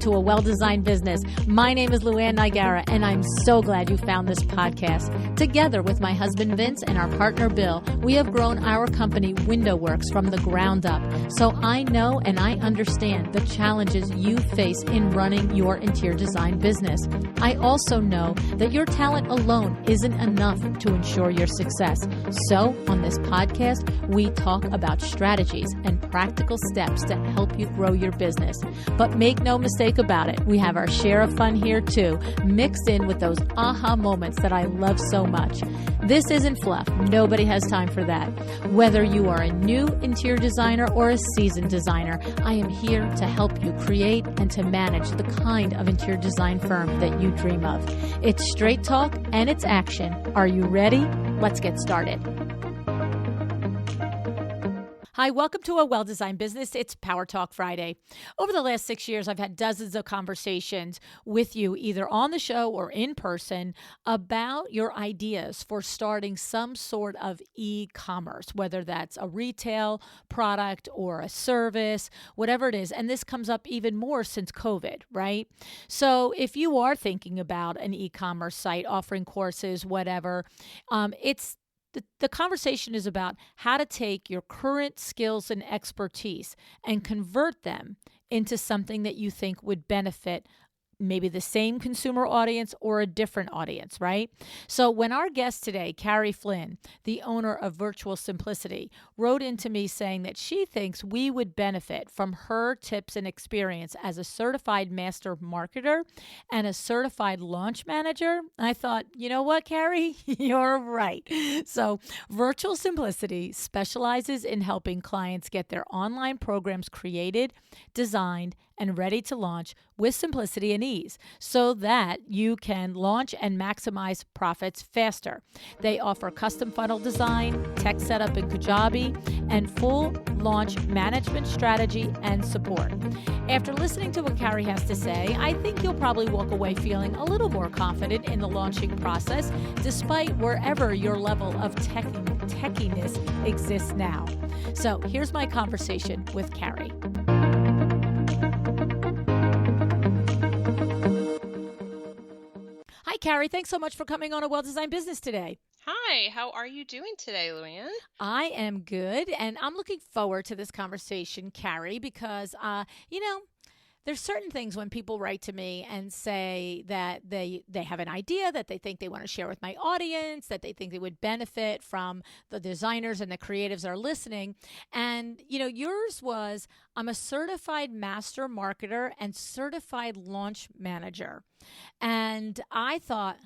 to A Well-Designed Business. My name is Luann Nigara, and I'm so glad you found this podcast. Together with my husband Vince and our partner Bill, we have grown our company WindowWorks from the ground up. So I know and I understand the challenges you face in running your interior design business. I also know that your talent alone isn't enough to ensure your success. So on this podcast, we talk about strategies and practical steps to help you grow your business. But make no mistake about it, we have our share of fun here too, mixed in with those aha moments that I love so much. This isn't fluff. Nobody has time for that. Whether you are a new interior designer or a seasoned designer, I am here to help you create and to manage the kind of interior design firm that you dream of. It's straight talk and it's action. Are you ready? Let's get started. Hi, welcome to A Well-Designed Business. It's Power Talk Friday. Over the last 6 years, I've had dozens of conversations with you, either on the show or in person, about your ideas for starting some sort of e-commerce, whether that's a retail product or a service, whatever it is. And this comes up even more since COVID, right? So if you are thinking about an e-commerce site, offering courses, whatever, the conversation is about how to take your current skills and expertise and convert them into something that you think would benefit maybe the same consumer audience or a different audience, right? So when our guest today, Carrie Flynn, the owner of Virtual Simplicity, wrote into me saying that she thinks we would benefit from her tips and experience as a certified master marketer and a certified launch manager, I thought, you know what, Carrie? You're right. So Virtual Simplicity specializes in helping clients get their online programs created, designed, and ready to launch with simplicity and ease so that you can launch and maximize profits faster. They offer custom funnel design, tech setup in Kajabi, and full launch management strategy and support. After listening to what Carrie has to say, I think you'll probably walk away feeling a little more confident in the launching process, despite wherever your level of techiness exists now. So here's my conversation with Carrie. Hi, Carrie. Thanks so much for coming on A Well-Designed Business today. Hi, how are you doing today, Luann? I am good, and I'm looking forward to this conversation, Carrie, because, there's certain things when people write to me and say that they have an idea that they think they want to share with my audience, that they think they would benefit from the designers and the creatives that are listening. And, yours was, I'm a certified master marketer and certified launch manager. And I thought,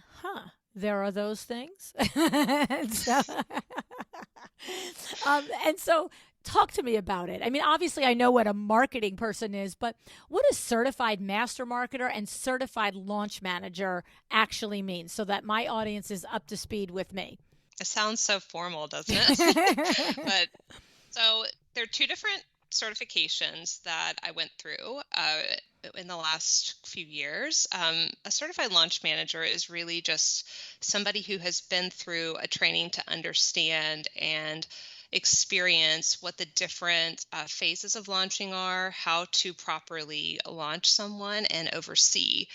there are those things. and so talk to me about it. I mean, obviously, I know what a marketing person is, but what does certified master marketer and certified launch manager actually mean so that my audience is up to speed with me? It sounds so formal, doesn't it? But so there are two different certifications that I went through in the last few years. A certified launch manager is really just somebody who has been through a training to understand and experience what the different phases of launching are, how to properly launch someone and oversee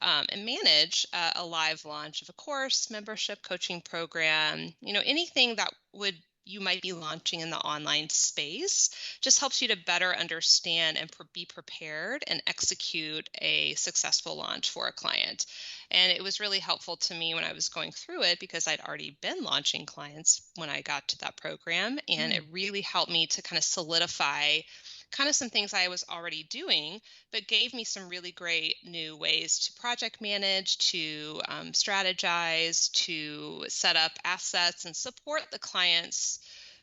and manage a live launch of a course, membership, coaching program, anything that you might be launching in the online space, just helps you to better understand and be prepared and execute a successful launch for a client. And it was really helpful to me when I was going through it because I'd already been launching clients when I got to that program. And it really helped me to kind of solidify kind of some things I was already doing, but gave me some really great new ways to project manage, to strategize, to set up assets and support the clients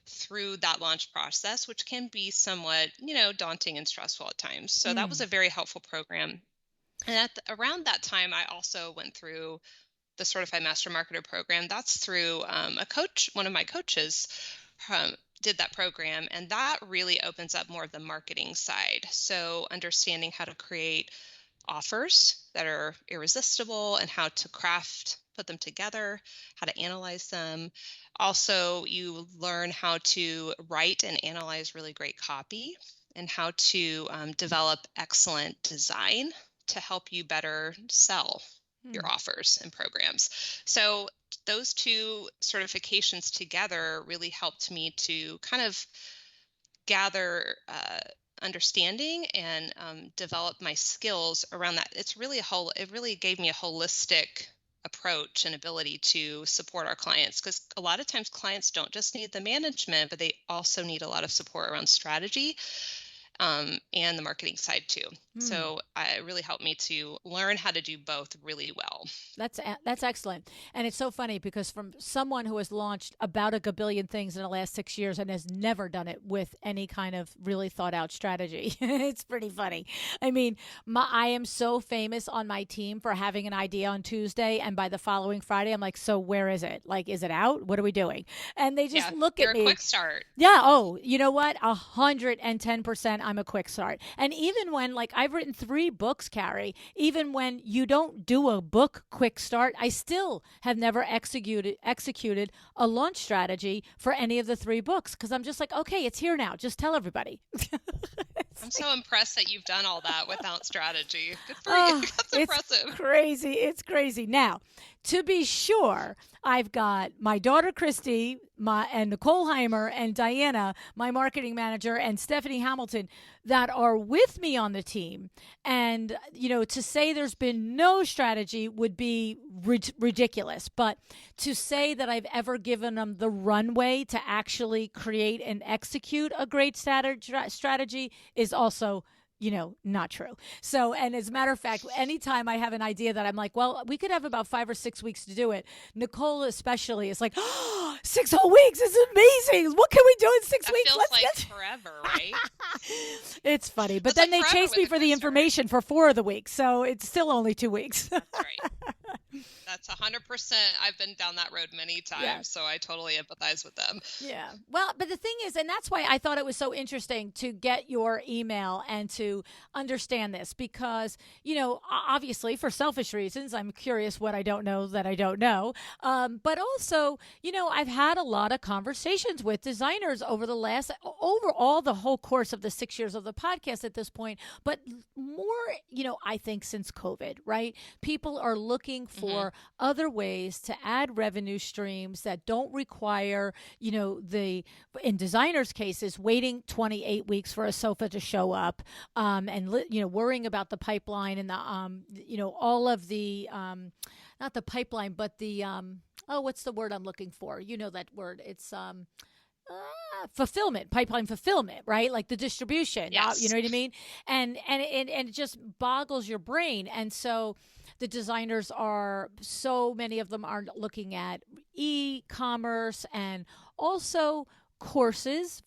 through that launch process, which can be somewhat, daunting and stressful at times. So that was a very helpful program. And around that time, I also went through the Certified Master Marketer program. That's through a coach, one of my coaches, did that program, and that really opens up more of the marketing side. So understanding how to create offers that are irresistible and how to put them together, how to analyze them. Also, you learn how to write and analyze really great copy and how to develop excellent design to help you better sell your Hmm. offers and programs. So those two certifications together really helped me to kind of gather understanding and develop my skills around that. It really gave me a holistic approach and ability to support our clients, because a lot of times clients don't just need the management, but they also need a lot of support around strategy, and the marketing side too. Hmm. So it really helped me to learn how to do both really well. That's excellent, and it's so funny because from someone who has launched about a gabillion things in the last 6 years and has never done it with any kind of really thought out strategy, it's pretty funny. I mean, I am so famous on my team for having an idea on Tuesday, and by the following Friday, I'm like, so where is it? Like, is it out? What are we doing? And they just Yeah, look you're at a me. quick start. Yeah. Oh, you know what? 110%. I'm a quick start. And even when, like, I've written 3 books, Carrie, even when you don't do a book quick start, I still have never executed a launch strategy for any of the 3 books because I'm just like, okay, it's here now. Just tell everybody. I'm so impressed that you've done all that without strategy. Good for you. Oh, That's it's impressive. crazy. It's crazy. Now, to be sure, I've got my daughter Christy, and Nicole Heimer and Diana, my marketing manager, and Stephanie Hamilton that are with me on the team. And to say there's been no strategy would be ridiculous. But to say Right. that I've ever given them the runway to actually create and execute a great strategy is also not true. So, and as a matter of fact, anytime I have an idea that I'm like, well, we could have about 5 or 6 weeks to do it, Nicole especially is like, oh, 6 whole weeks is amazing. What can we do in six That weeks? feels Let's like get. forever, right? It's funny. But That's then like they forever chase me with a for the quick start. information for 4 of the weeks. So it's still only 2 weeks. That's right. That's 100%. I've been down that road many Yeah. times, so I totally empathize with them. Yeah. Well, but the thing is, and that's why I thought it was so interesting to get your email and to understand this because, obviously for selfish reasons, I'm curious what I don't know that I don't know. But also, I've had a lot of conversations with designers over all the whole course of the 6 years of the podcast at this point, but more, I think since COVID, right? People are looking Hmm. for other ways to add revenue streams that don't require, the in designers' cases, waiting 28 weeks for a sofa to show up, and worrying about the pipeline and the all of the not the pipeline, but the oh, what's the word I'm looking for? You know that word? It's fulfillment, pipeline fulfillment, right? Like the distribution, you Yes. know what I mean? And it just boggles your brain. And so the designers are, so many of them are looking at e-commerce and also courses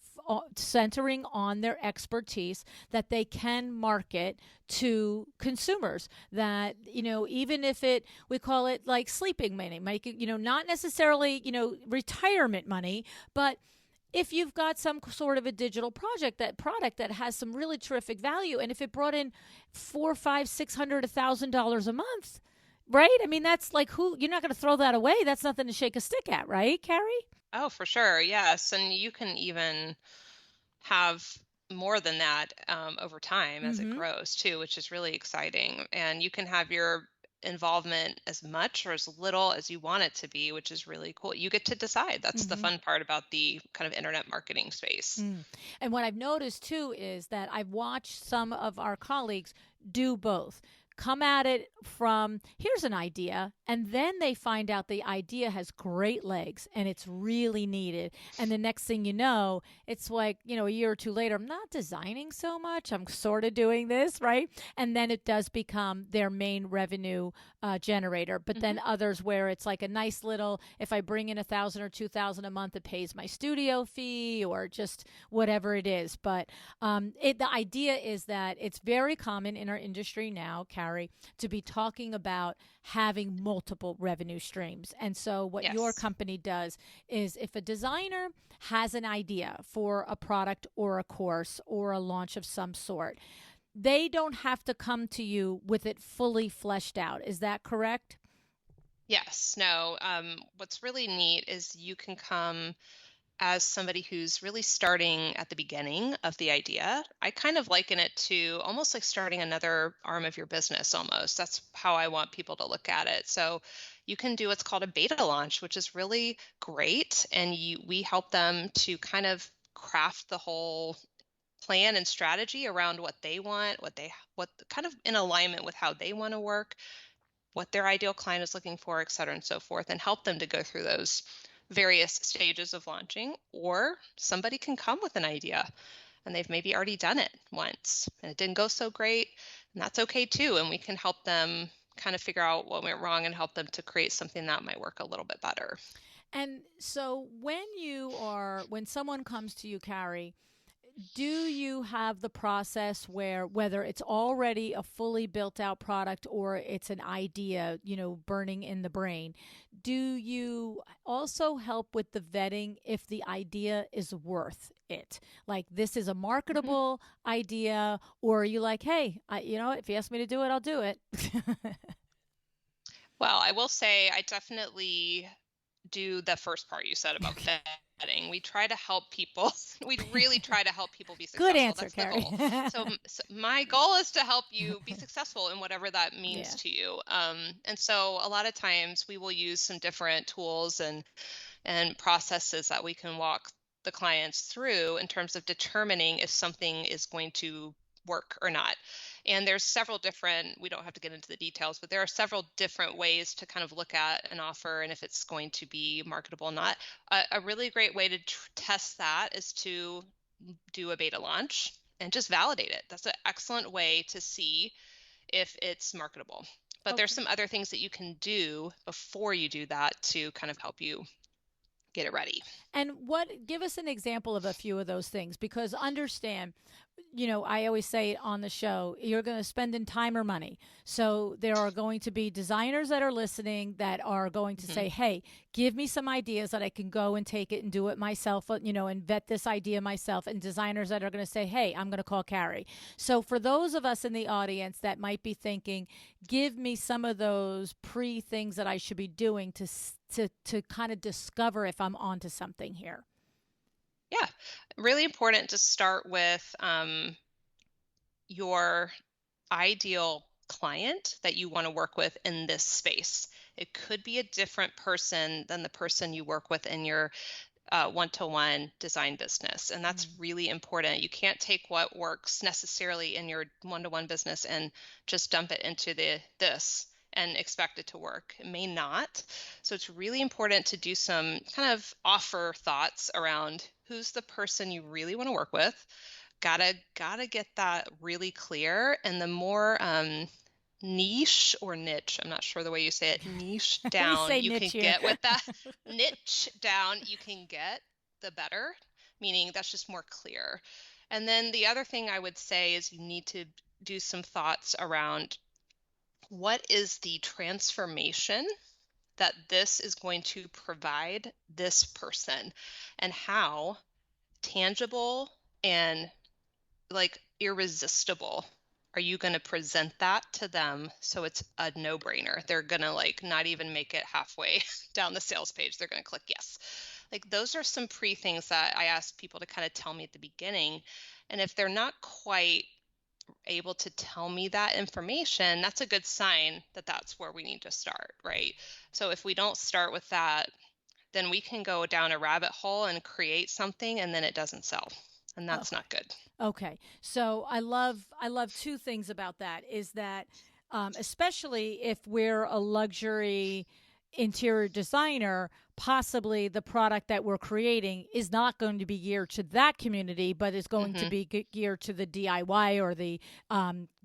centering on their expertise that they can market to consumers, that even if we call it like sleeping money, make it, not necessarily retirement money, but if you've got some sort of a digital product that has some really terrific value, and if it brought in 4, 5, 600, $1,000 a month, right? I mean, that's like, who, you're not going to throw that away. That's nothing to shake a stick at, right, Carrie? Oh, for sure. Yes. And you can even have more than that over time as it Mm-hmm. grows too, which is really exciting. And you can have your involvement as much or as little as you want it to be, which is really cool. You get to decide. That's the Mm-hmm. fun part about the kind of internet marketing space. Mm. And what I've noticed too is that I've watched some of our colleagues do both. Come at it from, here's an idea, and then they find out the idea has great legs and it's really needed. And the next thing you know, it's like, a year or two later, I'm not designing so much. I'm sort of doing this, right? And then it does become their main revenue generator. But Hmm. then others where it's like a nice little, if I bring in 1,000 or 2,000 a month, it pays my studio fee or just whatever it is. But the idea is that it's very common in our industry now, Carrie, to be talking about having multiple revenue streams. And so, what your Yes. company does is if a designer has an idea for a product or a course or a launch of some sort, they don't have to come to you with it fully fleshed out. Is that correct? Yes. No. What's really neat is you can come as somebody who's really starting at the beginning of the idea, I kind of liken it to almost like starting another arm of your business almost. That's how I want people to look at it. So you can do what's called a beta launch, which is really great. And we help them to kind of craft the whole plan and strategy around what they want, what kind of in alignment with how they want to work, what their ideal client is looking for, et cetera, and so forth, and help them to go through those various stages of launching. Or somebody can come with an idea and they've maybe already done it once and it didn't go so great, and that's okay too. And we can help them kind of figure out what went wrong and help them to create something that might work a little bit better. And so when someone comes to you, Carrie, do you have the process where whether it's already a fully built out product or it's an idea, burning in the brain, do you also help with the vetting if the idea is worth it? Like this is a Mhm. marketable idea, or are you like, hey, if you ask me to do it, I'll do it? Well, I will say I definitely do the first part you said about Okay. vetting. We try to help people. We really try to help people be Good successful. answer, That's the Carrie. goal. So my goal is to help you be successful in whatever that means Yeah. to you. And so a lot of times we will use some different tools and processes that we can walk the clients through in terms of determining if something is going to work or not. And there's several different, we don't have to get into the details, but there are several different ways to kind of look at an offer and if it's going to be marketable or not. A really great way to test that is to do a beta launch and just validate it. That's an excellent way to see if it's marketable. But there's Okay. some other things that you can do before you do that to kind of help you get it ready. And give us an example of a few of those things because understand, I always say on the show, you're going to spend in time or money. So there are going to be designers that are listening that are going to Mhm. say, hey, give me some ideas that I can go and take it and do it myself, and vet this idea myself. And designers that are going to say, hey, I'm going to call Carrie. So for those of us in the audience that might be thinking, give me some of those pre things that I should be doing to kind of discover if I'm onto something here. Yeah, really important to start with your ideal client that you want to work with in this space. It could be a different person than the person you work with in your one-to-one design business. And that's Mm. really important. You can't take what works necessarily in your one-to-one business and just dump it into this and expect it to work. It may not. So it's really important to do some kind of offer thoughts around who's the person you really want to work with. Gotta get that really clear. And the more niche or niche, I'm not sure the way you say it, niche We down say you niche can here. get with that, niche down you can get, the better, meaning that's just more clear. And then the other thing I would say is you need to do some thoughts around what is the transformation that this is going to provide this person, and how tangible and like irresistible are you going to present that to them so it's a no-brainer? They're going to like not even make it halfway down the sales page. They're going to click yes. Like those are some pre things that I ask people to kind of tell me at the beginning. And if they're not quite able to tell me that information, that's a good sign that that's where we need to start, right? So if we don't start with that, then we can go down a rabbit hole and create something and then it doesn't sell. And that's Okay. not good. Okay. So I love two things about that is that especially if we're a luxury interior designer, possibly the product that we're creating is not going to be geared to that community, but is going to Hmm. be geared to the DIY or the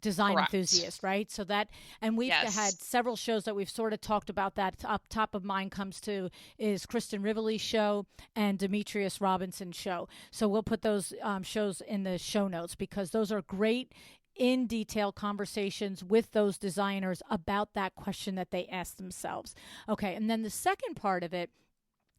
design Correct. enthusiast, right? So that, and we've Yes. had several shows that we've sort of talked about that. Up top of mind comes to is Kristen Rivoli's show and Demetrius Robinson's show. So we'll put those shows in the show notes because those are great in detail conversations with those designers about that question that they ask themselves. Okay, and then the second part of it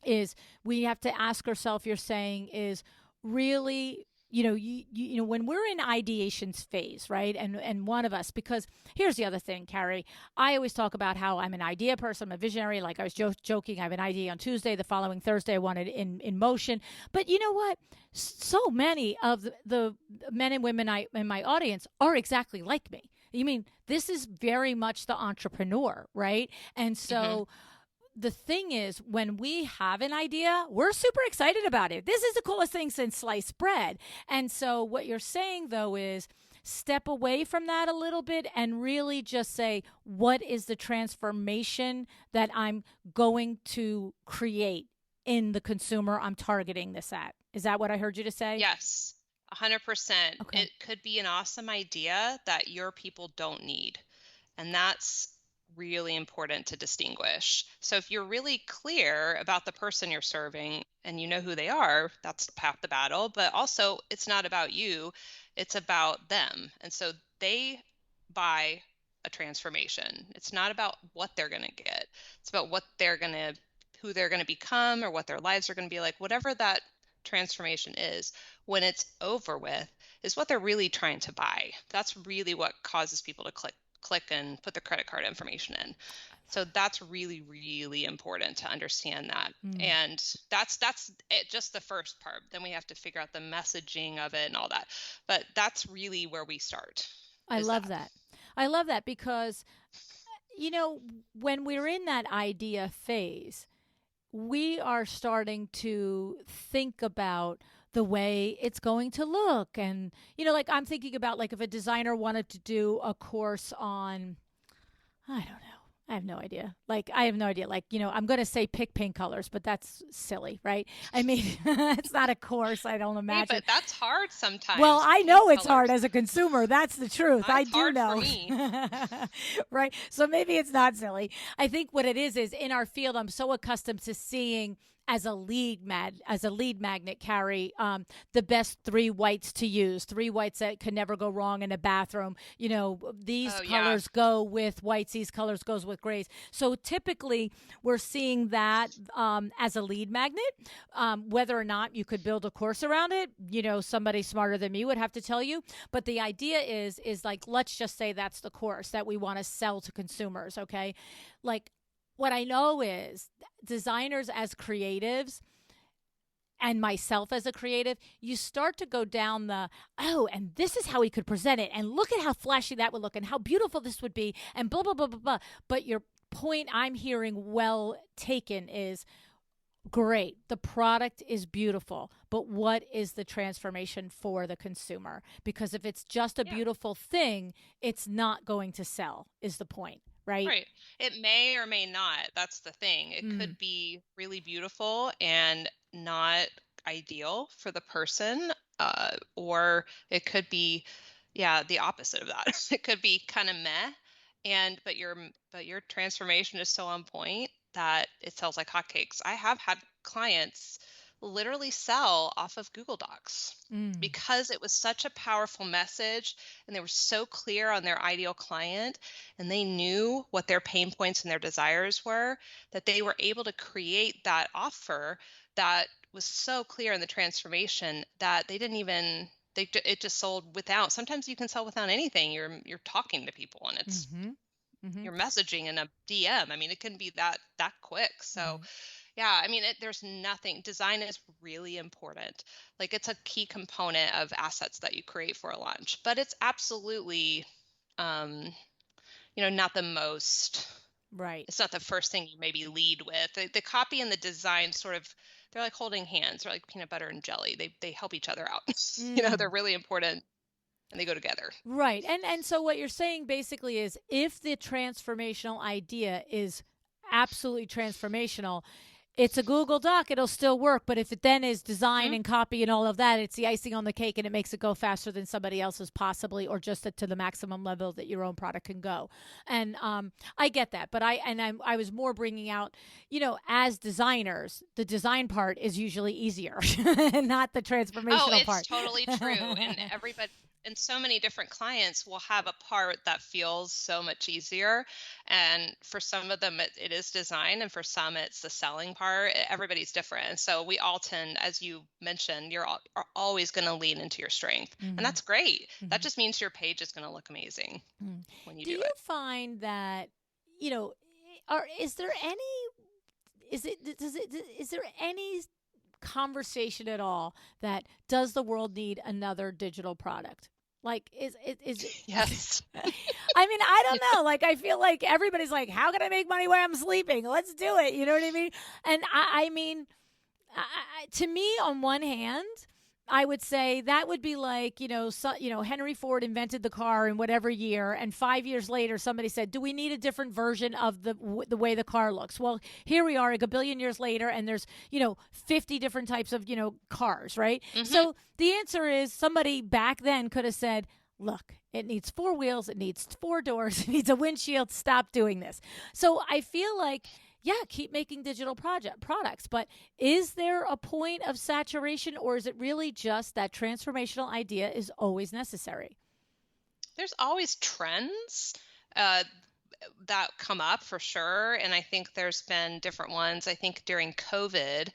is we have to ask ourselves, you're saying, is really when we're in ideations phase, right? And one of us, because here's the other thing, Carrie, I always talk about how I'm an idea person, I'm a visionary. Like I was joking, I have an idea on Tuesday, the following Thursday I want it in motion. But you know what? So many of the men and women in my audience are exactly like me. You mean this is very much the entrepreneur, right? And so the thing is, when we have an idea, we're super excited about it. This is the coolest thing since sliced bread. And so what you're saying, though, is step away from that a little bit and really just say, what is the transformation that I'm going to create in the consumer I'm targeting this at? Is that what I heard you to say? Yes, 100%. Okay. It could be an awesome idea that your people don't need. And that's really important to distinguish. So if you're really clear about the person you're serving and you know who they are, that's half the battle. But also, it's not about you, it's about them. And so they buy a transformation. It's not about what they're going to get. It's about who they're going to become, or what their lives are going to be like. Whatever that transformation is, when it's over with, is what they're really trying to buy. That's really what causes people to click and put their credit card information in. So that's really, really important to understand that. And that's it, just the first part. Then we have to figure out the messaging of it and all that. But that's really where we start. I love that. I love that because, when we're in that idea phase, we are starting to think about the way it's going to look. And, like I'm thinking about like if a designer wanted to do a course on, I don't know. I have no idea. Like, I have no idea. Like, I'm going to say pick paint colors, but that's silly, right? I mean, it's not a course. I don't imagine. Hey, but that's hard sometimes. Well, I know it's hard as a consumer. That's the truth. I do know. For me. Right. So maybe it's not silly. I think what it is in our field, I'm so accustomed to seeing as a lead magnet, Carrie, the best 3 whites to use, 3 whites that could never go wrong in a bathroom. These colors go with whites, these colors goes with grays. So typically we're seeing that as a lead magnet. Whether or not you could build a course around it, somebody smarter than me would have to tell you. But the idea is like, let's just say that's the course that we want to sell to consumers. Okay. Like, what I know is designers as creatives and myself as a creative, you start to go down and this is how we could present it. And look at how flashy that would look and how beautiful this would be and blah, blah, blah, blah, blah. But your point I'm hearing well taken is, great, the product is beautiful, but what is the transformation for the consumer? Because if it's just a beautiful thing, it's not going to sell, is the point. Right. It may or may not. That's the thing. It could be really beautiful and not ideal for the person, or it could be, the opposite of that. It could be kind of meh, but your transformation is so on point that it sells like hotcakes. I have had clients literally sell off of Google Docs because it was such a powerful message and they were so clear on their ideal client and they knew what their pain points and their desires were, that they were able to create that offer that was so clear in the transformation that they didn't even it just sold without. Sometimes you can sell without anything. You're talking to people and it's you're messaging in a DM. I mean, it can be that quick. So yeah, I mean, there's nothing. Design is really important. Like, it's a key component of assets that you create for a launch, but it's absolutely, not the most. Right. It's not the first thing you maybe lead with. The copy and the design they're like holding hands. They're like peanut butter and jelly. They help each other out. They're really important. And they go together. Right. And so what you're saying basically is, if the transformational idea is absolutely transformational, it's a Google Doc, it'll still work. But if it then is design and copy and all of that, it's the icing on the cake and it makes it go faster than somebody else's possibly, or just to the maximum level that your own product can go. And I get that. But I was more bringing out, as designers, the design part is usually easier, not the transformational part. It's totally true. And and so many different clients will have a part that feels so much easier. And for some of them, it is design, and for some, it's the selling part. Everybody's different. And so we all tend, as you mentioned, are always going to lean into your strength. And Mm-hmm. that's great. That Mm-hmm. just means your page is going to look amazing when you Do do you it. find that, you know, is there any, is there any conversation at all that does the world need another digital product? Like, is it? Yes. I mean, I don't know. Like, I feel like everybody's like, how can I make money while I'm sleeping? Let's do it. You know what I mean? And I mean, to me, on one hand, I would say that would be like, Henry Ford invented the car in whatever year, and 5 years later, somebody said, "Do we need a different version of the way the car looks?" Well, here we are, like a billion years later, and there's 50 different types of cars, right? Hmm. So the answer is somebody back then could have said, "Look, it needs four wheels, it needs four doors, it needs a windshield. Stop doing this." So I feel like, yeah, keep making digital products. But is there a point of saturation, or is it really just that transformational idea is always necessary? There's always trends. Uh, that come up for sure. And I think there's been different ones. I think during COVID,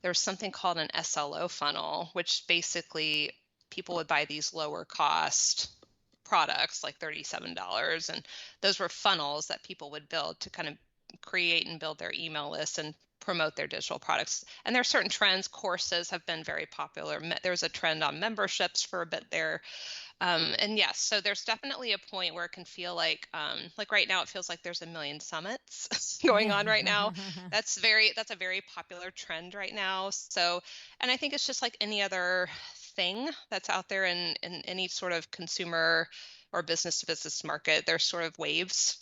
there was something called an SLO funnel, which basically people would buy these lower cost products like $37. And those were funnels that people would build to kind of create and build their email lists and promote their digital products. And there are certain trends. Courses have been very popular. There's a trend on memberships for a bit there. And yes, so there's definitely a point where it can feel like right now it feels like there's a million summits going on right now. That's a very popular trend right now. So, and I think it's just like any other thing that's out there in any sort of consumer or business to business market. There's sort of waves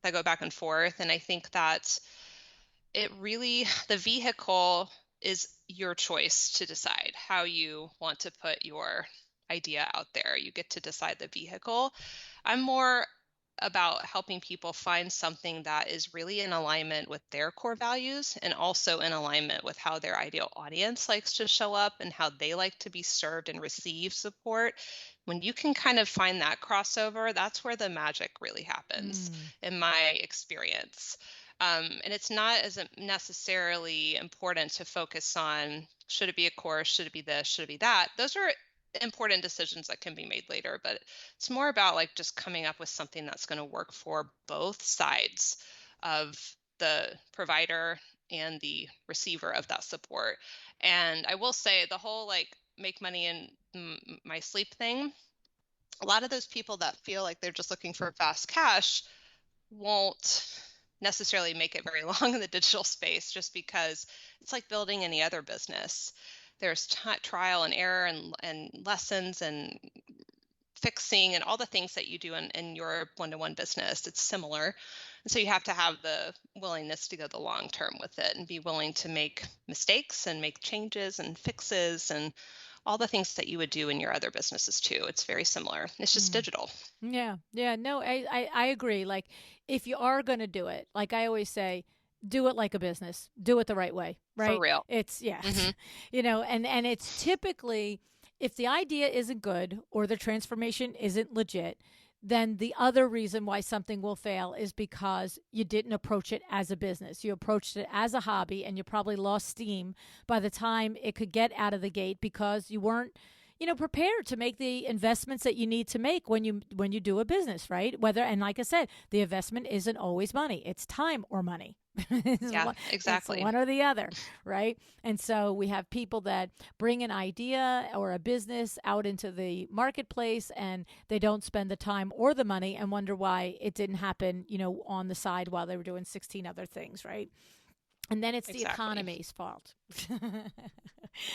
that go back and forth. And I think that the vehicle is your choice to decide how you want to put your idea out there. You get to decide the vehicle. I'm more about helping people find something that is really in alignment with their core values and also in alignment with how their ideal audience likes to show up and how they like to be served and receive support. When you can kind of find that crossover, that's where the magic really happens, Mm. in my experience. And it's not as necessarily important to focus on, should it be a course, should it be this, should it be that. Those are important decisions that can be made later, but it's more about like just coming up with something that's going to work for both sides of the provider and the receiver of that support. And I will say the whole like make money in my sleep thing, a lot of those people that feel like they're just looking for fast cash won't necessarily make it very long in the digital space, just because it's like building any other business. There's trial and error and lessons and fixing and all the things that you do in your one-to-one business. It's similar. And so you have to have the willingness to go the long term with it and be willing to make mistakes and make changes and fixes and all the things that you would do in your other businesses too. It's very similar. It's just Mm. digital. Yeah, yeah, no, I agree. Like, if you are going to do it, like I always say, do it like a business, do it the right way, For right? real. It's, yeah, Hmm. and it's typically, if the idea isn't good or the transformation isn't legit, then the other reason why something will fail is because you didn't approach it as a business. You approached it as a hobby, and you probably lost steam by the time it could get out of the gate because you weren't prepared to make the investments that you need to make when you do a business, right? Whether, and like I said, the investment isn't always money, it's time or money. it's, Yeah, one, it's exactly. one or the other, right? And so we have people that bring an idea or a business out into the marketplace, and they don't spend the time or the money and wonder why it didn't happen, on the side while they were doing 16 other things, right? And then it's the Exactly. economy's fault.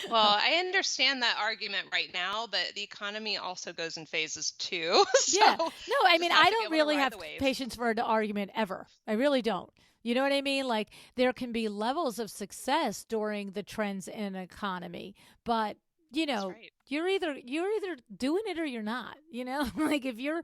Well, I understand that argument right now, but the economy also goes in phases too. So Yeah. No, I mean, just have I to be don't able to really ride have the wave. patience for an argument ever. I really don't. You know what I mean? Like, there can be levels of success during the trends in an economy, but That's right. you're either doing it or you're not. Like, Hmm.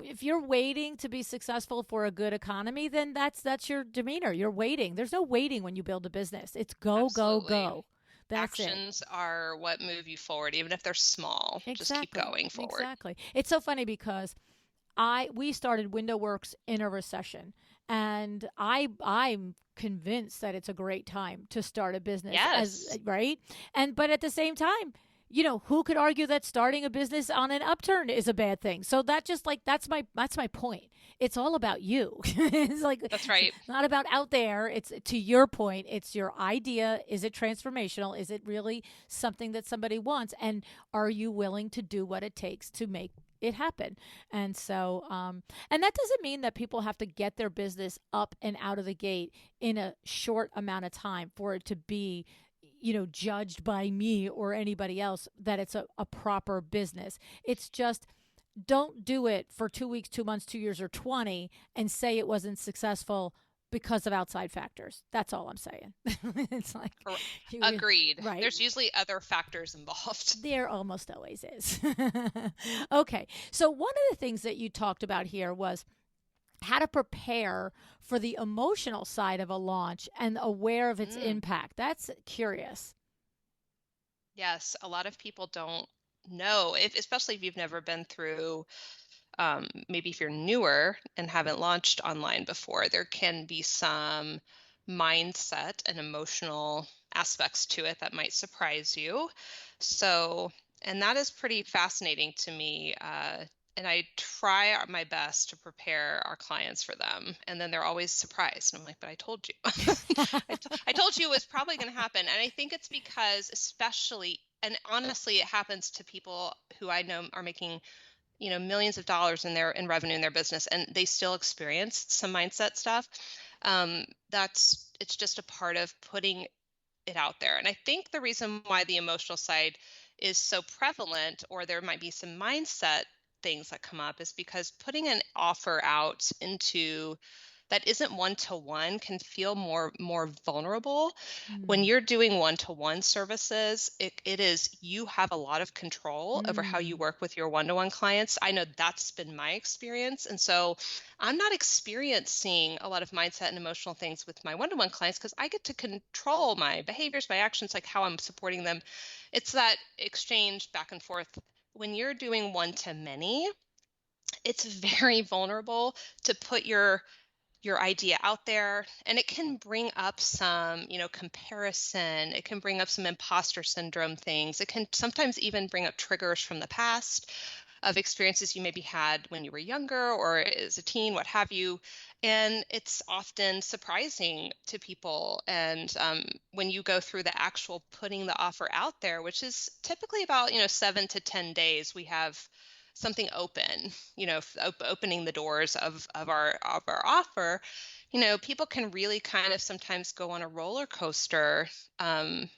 if you're waiting to be successful for a good economy, then that's your demeanor. You're waiting. There's no waiting when you build a business. It's go, go, Absolutely. go. That's it. Actions are what move you forward, even if they're small. Just keep Exactly. going forward. Exactly. It's so funny because we started Window Works in a recession, and I'm convinced that it's a great time to start a business as Yes, right. And but at the same time, who could argue that starting a business on an upturn is a bad thing? So that just like that's my point. It's all about you. It's like that's it's right. not about out there. It's to your point. It's your idea. Is it transformational? Is it really something that somebody wants? And are you willing to do what it takes to make it happen? And so, and that doesn't mean that people have to get their business up and out of the gate in a short amount of time for it to be, judged by me or anybody else that it's a proper business. It's just don't do it for 2 weeks, 2 months, 2 years, or 20 and say it wasn't successful because of outside factors. That's all I'm saying. It's like, Cor- you, Agreed. right? There's usually other factors involved. There almost always is. Okay. So, one of the things that you talked about here was how to prepare for the emotional side of a launch and aware of its Mm, impact. That's curious. yes, a lot of people don't know, especially if you've never been through, maybe if you're newer and haven't launched online before, there can be some mindset and emotional aspects to it that might surprise you. So, and that is pretty fascinating to me. And I try my best to prepare our clients for them. And then they're always surprised. And I'm like, but I told you. I told you it was probably going to happen. And I think it's because, especially, and honestly, it happens to people who I know are making millions of dollars in revenue in their business, and they still experience some mindset stuff. That's It's just a part of putting it out there. And I think the reason why the emotional side is so prevalent, or there might be some mindset things that come up, is because putting an offer out into that isn't one to one can feel more vulnerable. When Mm, you're doing one to one services, it is, you have a lot of control over how you mm, work with your one to one clients. I know that's been my experience. And so I'm not experiencing a lot of mindset and emotional things with my one to one clients because I get to control my behaviors, my actions, like how I'm supporting them. It's that exchange back and forth. When you're doing one to many, it's very vulnerable to put your idea out there, and it can bring up some comparison. It can bring up some imposter syndrome things. It can sometimes even bring up triggers from the past of experiences you maybe had when you were younger or as a teen, what have you. And it's often surprising to people. And when you go through the actual putting the offer out there, which is typically about 7 to 10 days, we have something open, opening the doors of our offer. People can really kind of sometimes go on a roller coaster, um,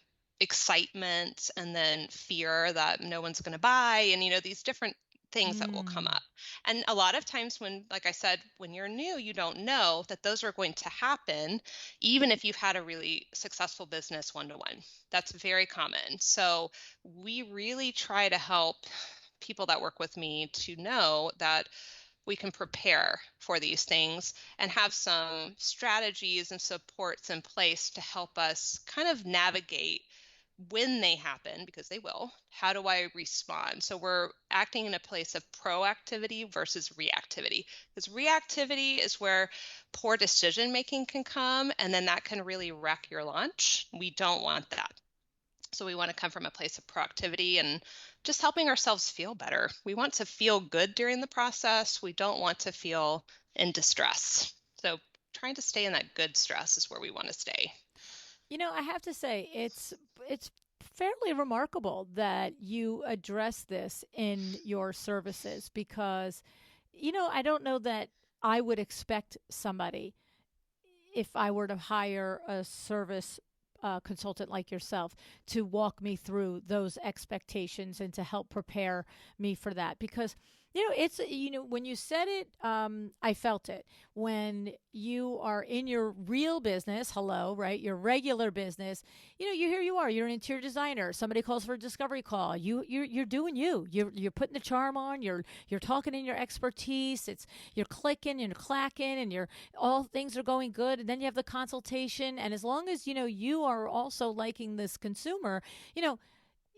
excitement and then fear that no one's going to buy, and these different things that will come mm, up. And a lot of times when, like I said, when you're new, you don't know that those are going to happen, even if you've had a really successful business one to one. That's very common. So we really try to help people that work with me to know that we can prepare for these things and have some strategies and supports in place to help us kind of navigate when they happen, because they will. How do I respond? So we're acting in a place of proactivity versus reactivity, because reactivity is where poor decision making can come, and then that can really wreck your launch. We don't want that. So we want to come from a place of proactivity and just helping ourselves feel better. We want to feel good during the process. We don't want to feel in distress. So trying to stay in that good stress is where we want to stay. I have to say it's fairly remarkable that you address this in your services because I don't know that I would expect somebody if I were to hire a service consultant like yourself to walk me through those expectations and to help prepare me for that because It's, when you said it, I felt it. When you are in your real business, hello, right? Your regular business, here you are. You're an interior designer. Somebody calls for a discovery call. You're doing you. You're putting the charm on. You're talking in your expertise. You're clicking and clacking, and all things are going good. And then you have the consultation. And as long as you are also liking this consumer, you know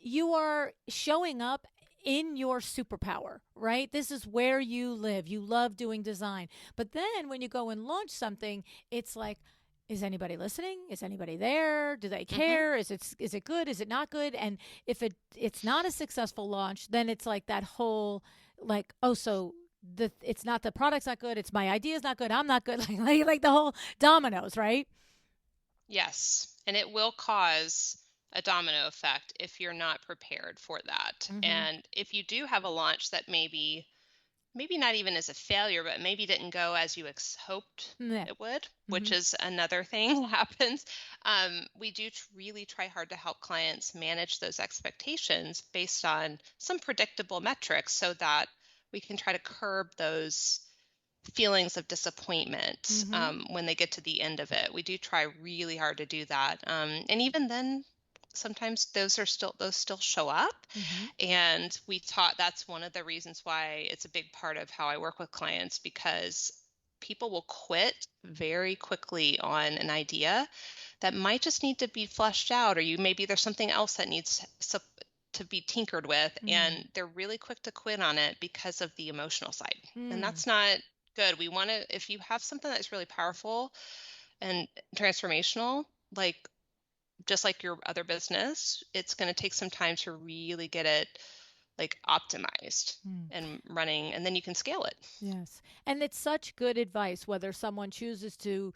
you are showing up in your superpower, right? This is where you live. You love doing design. But then when you go and launch something, it's like, is anybody listening? Is anybody there? Do they Mm-hmm. care? Is it good? Is it not good? And if it's not a successful launch, then it's like that whole, like, oh, so it's not the product's not good, it's my idea's not good, I'm not good, like the whole dominoes, right? Yes, and it will cause a domino effect if you're not prepared for that. Mm-hmm. And if you do have a launch that maybe not even as a failure, but maybe didn't go as you hoped Yeah. it would, which Mm-hmm. is another thing that happens. We do really try hard to help clients manage those expectations based on some predictable metrics so that we can try to curb those feelings of disappointment Mm-hmm. when they get to the end of it. We do try really hard to do that. And even then, sometimes those still show up, Mm-hmm. and we taught that's one of the reasons why it's a big part of how I work with clients, because people will quit very quickly on an idea that might just need to be fleshed out, or maybe there's something else that needs to be tinkered with, Mm. and they're really quick to quit on it because of the emotional side. And Mm. that's not good. We want to, if you have something that's really powerful and transformational, like just like your other business, it's going to take some time to really get it like optimized Mm. and running, and then you can scale it. Yes. And it's such good advice whether someone chooses to,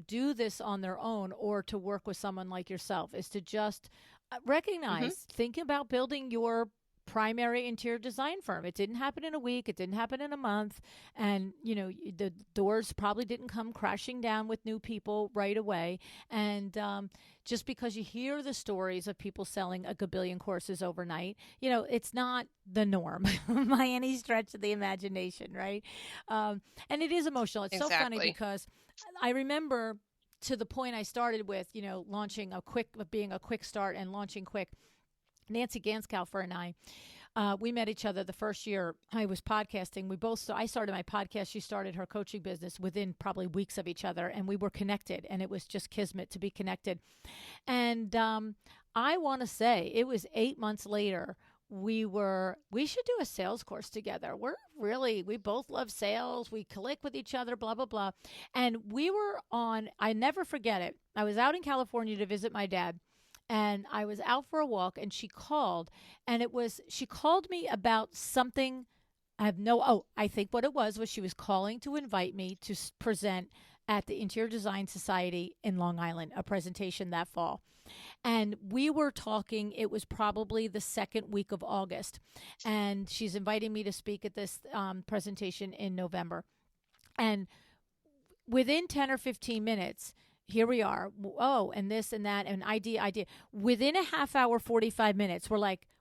do this on their own or to work with someone like yourself, is to just Hmm. recognize, think about building your primary interior design firm. It didn't happen in a week, it didn't happen in a month, and the doors probably didn't come crashing down with new people right away. And just because you hear the stories of people selling a gabillion courses overnight, it's not the norm by any stretch of the imagination, right? Um, and it is emotional. It's so funny Exactly. because I remember, to the point I started with, launching being a quick start and launching quick. Nancy Ganskaufer and I, we met each other the first year I was podcasting. I started my podcast. She started her coaching business within probably weeks of each other, and we were connected, and it was just kismet to be connected. And I want to say it was 8 months later. We should do a sales course together. We both love sales. We click with each other, blah, blah, blah. And I never forget it. I was out in California to visit my dad, and I was out for a walk, and she called, and she called me about something. I think what it was she was calling to invite me to present at the Interior Design Society in Long Island, a presentation that fall. And we were talking, it was probably the second week of August. And she's inviting me to speak at this presentation in November. And within 10 or 15 minutes, here we are. Oh, and this and that, and idea. Within a half hour, 45 minutes,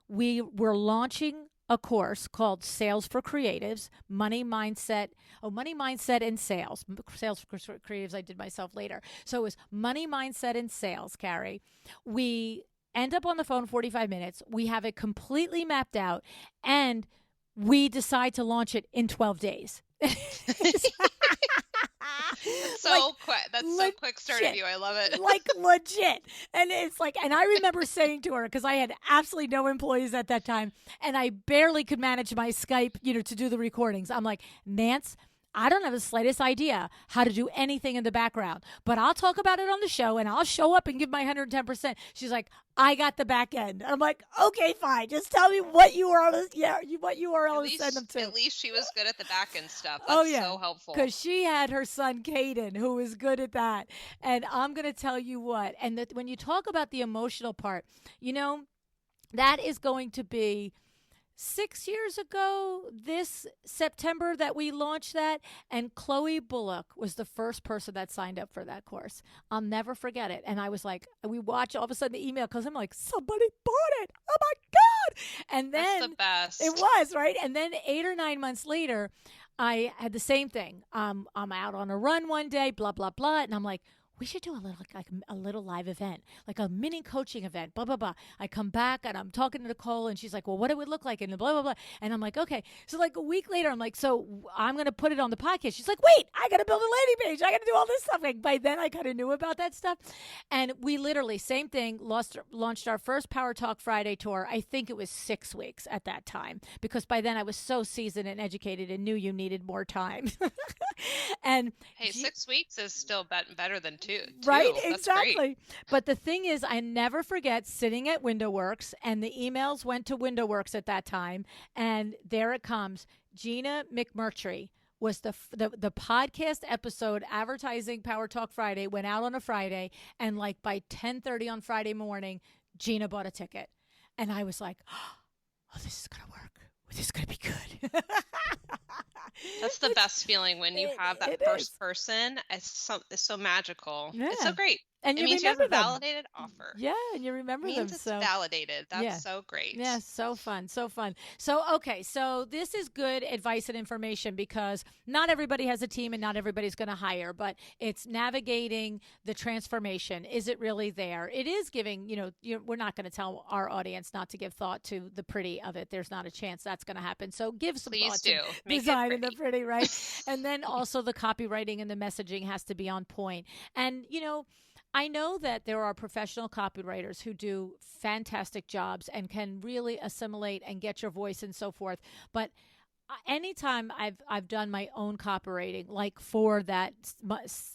we were launching a course called Sales for Creatives, Money Mindset and Sales. Sales for Creatives, I did myself later. So it was Money Mindset and Sales, Carrie. We end up on the phone 45 minutes. We have it completely mapped out, and we decide to launch it in 12 days. That's like so quick. That's so quick start of legit, you. I love it. like legit. And it's like, and I remember saying to her, because I had absolutely no employees at that time, and I barely could manage my Skype, to do the recordings. I'm like, Nance, I don't have the slightest idea how to do anything in the background, but I'll talk about it on the show, and I'll show up and give my 110%. She's like, I got the back end. I'm like, okay, fine. Just tell me what what URL to send them to. At least she was good at the back end stuff. Oh, That's yeah. so helpful. Because she had her son, Caden, who was good at that. And I'm going to tell you what, and when you talk about the emotional part, that is going to be 6 years ago this September that we launched that, and Chloe Bullock was the first person that signed up for that course. I'll never forget it. And I was like, we watch all of a sudden the email because I'm like, somebody bought it. Oh my God. And That's the then it best. was, right? And then 8 or 9 months later, I had the same thing. I'm out on a run one day, blah, blah, blah. And I'm like, we should do a little like a little live event, like a mini coaching event, blah blah blah. I come back and I'm talking to Nicole and she's like, well, what it would look like and blah blah blah. And I'm like, okay. So like a week later, I'm like, so I'm gonna put it on the podcast. She's like, wait, I gotta build a landing page. I gotta do all this stuff. Like by then I kind of knew about that stuff. And we literally same thing, launched our first Power Talk Friday tour. I think it was 6 weeks at that time because by then I was so seasoned and educated and knew you needed more time. And Hey, 6 weeks is still better than two. right, That's great. exactly. But the thing is, I never forget sitting at WindowWorks, and the emails went to WindowWorks at that time, and there it comes. Gina McMurtry was the podcast episode advertising Power Talk Friday went out on a Friday, and like by 10:30 on Friday morning, Gina bought a ticket, and I was like, oh, this is gonna work. This is gonna be good. That's the best feeling when you have that it first is. person. It's so magical. It's so Yeah, great. and It you means you have remember a them. validated offer. Yeah, and you It remember them. means it's So validated. yeah. That's so great. Yeah, so fun, so fun. So, okay, so this is good advice and information because not everybody has a team and not everybody's going to hire, but it's navigating the transformation. Is it really there? It is giving, we're not going to tell our audience not to give thought to the pretty of it. There's not a chance that's going to happen. So, give some Please thought to do. Make it design and the pretty. pretty, right? And then also the copywriting and the messaging has to be on point. And, I know that there are professional copywriters who do fantastic jobs and can really assimilate and get your voice and so forth. But anytime I've done my own copywriting, like for that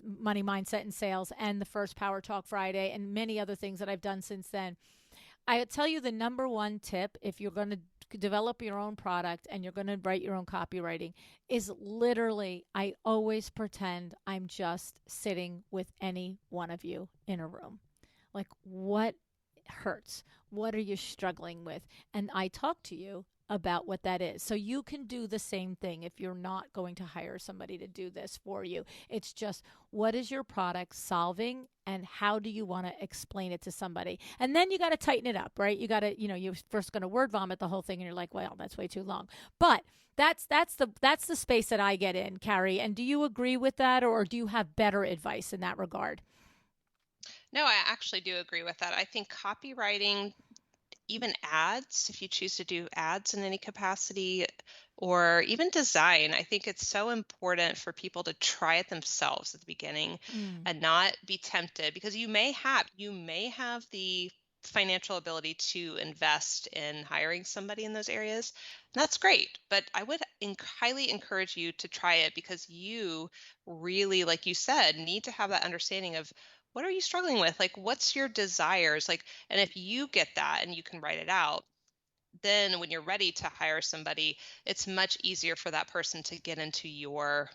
money mindset and sales and the first Power Talk Friday and many other things that I've done since then, I tell you the number one tip if you're going to develop your own product and you're going to write your own copywriting is literally I always pretend I'm just sitting with any one of you in a room. Like what hurts? What are you struggling with? And I talk to you about what that is. So you can do the same thing if you're not going to hire somebody to do this for you. It's just what is your product solving and how do you want to explain it to somebody? And then you got to tighten it up, right? You got to, you're first going to word vomit the whole thing and you're like, well, that's way too long. But that's the space that I get in, Carrie. And do you agree with that or do you have better advice in that regard? No, I actually do agree with that. I think copywriting, even ads, if you choose to do ads in any capacity, or even design, I think it's so important for people to try it themselves at the beginning Mm, and not be tempted because you may have the financial ability to invest in hiring somebody in those areas. And that's great, but I would highly encourage you to try it because you really, like you said, need to have that understanding of what are you struggling with? Like, what's your desires? Like, and if you get that and you can write it out, then when you're ready to hire somebody, it's much easier for that person to get into your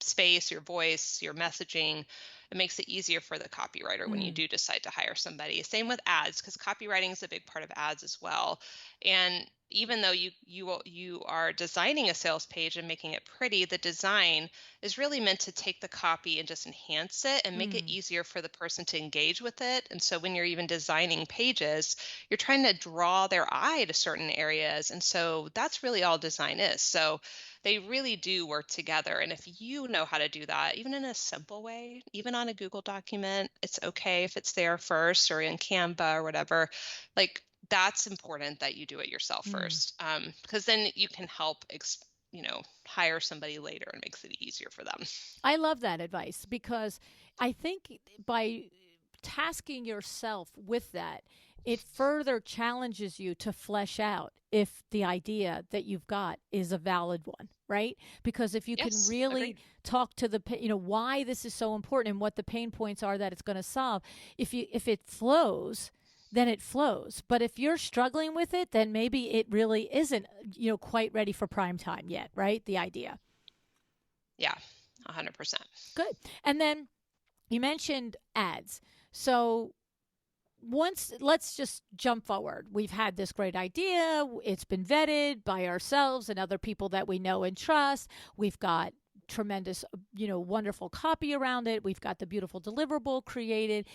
space, your voice, your messaging. It makes it easier for the copywriter when you mm, do decide to hire somebody. Same with ads, because copywriting is a big part of ads as well. And even though you are designing a sales page and making it pretty, the design is really meant to take the copy and just enhance it and make it mm, easier for the person to engage with it. And so when you're even designing pages, you're trying to draw their eye to certain areas. And so that's really all design is. So they really do work together. And if you know how to do that, even in a simple way, even on a Google document, it's okay if it's there first or in Canva or whatever. Like that's important that you do it yourself mm. first, because then you can help, hire somebody later and makes it easier for them. I love that advice because I think by tasking yourself with that, it further challenges you to flesh out if the idea that you've got is a valid one, right? Because if you can Yes, really agreed. talk to why this is so important and what the pain points are that it's going to solve, if it flows, then it flows. But if you're struggling with it, then maybe it really isn't, quite ready for prime time yet, right? The idea. Yeah, 100%. Good. And then you mentioned ads. So once let's just jump forward. We've had this great idea. It's been vetted by ourselves and other people that we know and trust. We've got tremendous, wonderful copy around it. We've got the beautiful deliverable created.